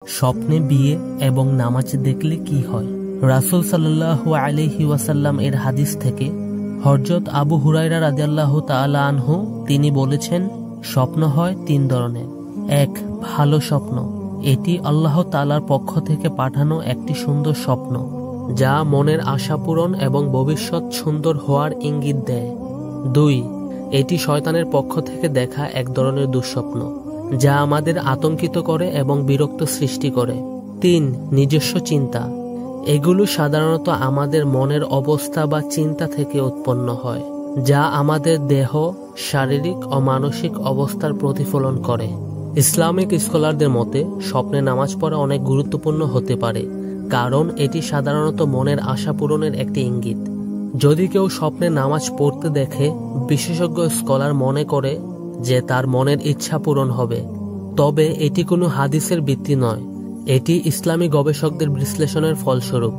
স্বপ্নে বিয়ে এবং নামাজ দেখলে কি হয়? রাসূল সাল্লাল্লাহু আলাইহি ওয়াসাল্লাম এর হাদিস থেকে হযরত আবু হুরায়রা রাদিয়াল্লাহু তাআলা আনহু তিনি বলেছেন, স্বপ্ন হয় তিন ধরনের। এক, ভালো স্বপ্ন। এটি আল্লাহ তাআলার পক্ষ থেকে পাঠানো একটি সুন্দর স্বপ্ন, যা মনের আশা পূরণ এবং ভবিষ্যৎ সুন্দর হওয়ার ইঙ্গিত দেয়। দুই, এটি শয়তানের পক্ষ থেকে দেখা এক ধরনের দুঃস্বপ্ন, যা আমাদের আতঙ্কিত করে এবং বিরক্ত সৃষ্টি করে। তিন, নিজস্ব চিন্তা। এগুলো সাধারণত আমাদের মনের অবস্থা বা চিন্তা থেকে উৎপন্ন হয়, যা আমাদের দেহ, শারীরিক ও মানসিক অবস্থার প্রতিফলন করে। ইসলামিক স্কলারদের মতে স্বপ্নে নামাজ পড়া অনেক গুরুত্বপূর্ণ হতে পারে, কারণ এটি সাধারণত মনের আশা পূরণের একটি ইঙ্গিত। যদি কেউ স্বপ্নে নামাজ পড়তে দেখে, বিশেষজ্ঞ স্কলার মনে করে যে তার মনের ইচ্ছা পূরণ হবে, তবে এটি কোনো হাদিসের ভিত্তি নয়। এটি ইসলামী গবেষকদের বিশ্লেষণের ফলস্বরূপ।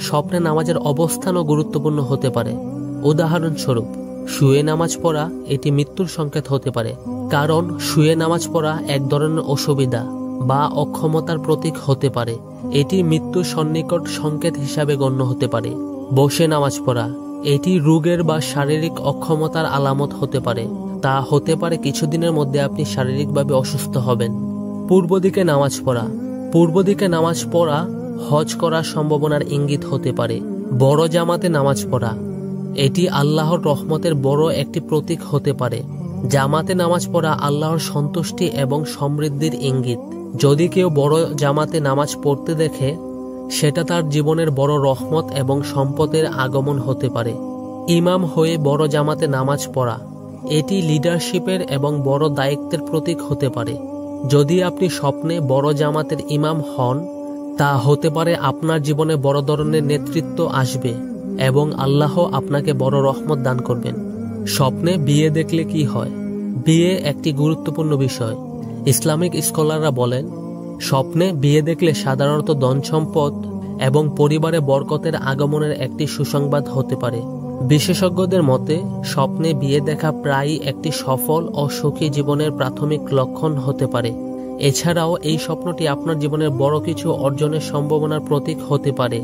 স্বপ্নে নামাজের অবস্থানও গুরুত্বপূর্ণ হতে পারে। উদাহরণস্বরূপ, শুয়ে নামাজ পড়া এটি মৃত্যুর সংকেত হতে পারে, কারণ শুয়ে নামাজ পড়া এক ধরনের অসুবিধা বা অক্ষমতার প্রতীক হতে পারে। এটি মৃত্যুর সন্নিকট সংকেত হিসাবে গণ্য হতে পারে। বসে নামাজ পড়া এটি রোগের বা শারীরিক অক্ষমতার আলামত হতে পারে। তা হতে পারে কিছুদিনের মধ্যে আপনি শারীরিকভাবে অসুস্থ হবেন। পূর্ব দিকে নামাজ পড়া, পূর্ব দিকে নামাজ পড়া হজ করার সম্ভাবনার ইঙ্গিত হতে পারে। বড় জামাতে নামাজ পড়া এটি আল্লাহর রহমতের বড় একটি প্রতীক হতে পারে। জামাতে নামাজ পড়া আল্লাহর সন্তুষ্টি এবং সমৃদ্ধির ইঙ্গিত। যদি কেউ বড় জামাতে নামাজ পড়তে দেখে, সেটা তার জীবনের বড় রহমত এবং সম্পদের আগমন হতে পারে। ইমাম হয়ে বড় জামাতে নামাজ পড়া এটি লিডারশিপের এবং বড় দায়িত্বের প্রতীক হতে পারে। যদি আপনি স্বপ্নে বড় জামাতের ইমাম হন, তা হতে পারে আপনার জীবনে বড় ধরনের নেতৃত্ব আসবে এবং আল্লাহ আপনাকে বড় রহমত দান করবেন। স্বপ্নে বিয়ে দেখলে কি হয়? বিয়ে একটি গুরুত্বপূর্ণ বিষয়। ইসলামিক স্কলাররা বলেন, স্বপ্নে বিয়ে দেখলে সাধারণত ধন সম্পদ এবং পরিবারে বরকতের আগমনের একটি সুসংবাদ হতে পারে। বিশেষজ্ঞদের মতে স্বপ্নে বিয়ে দেখা প্রায়ই একটি সফল ও সুখী জীবনের প্রাথমিক লক্ষণ হতে পারে। এছাড়াও এই স্বপ্নটি আপনার জীবনের বড় কিছু অর্জনের সম্ভাবনার প্রতীক হতে পারে,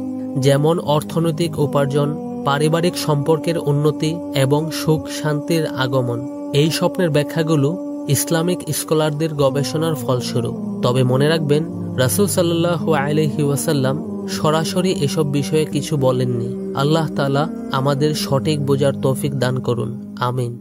যেমন অর্থনৈতিক উপার্জন, পারিবারিক সম্পর্কের উন্নতি এবং সুখ শান্তির আগমন। এই স্বপ্নের ব্যাখ্যাগুলো ইসলামিক স্কলারদের গবেষণার ফলস্বরূপ। তবে মনে রাখবেন, রাসূল সাল্লাল্লাহু আলাইহি ওয়াসাল্লাম সরাসরি এসব বিষয়ে কিছু বলেননি। আল্লাহ তাআলা আমাদের সঠিক বোঝার তৌফিক দান করুন। আমিন।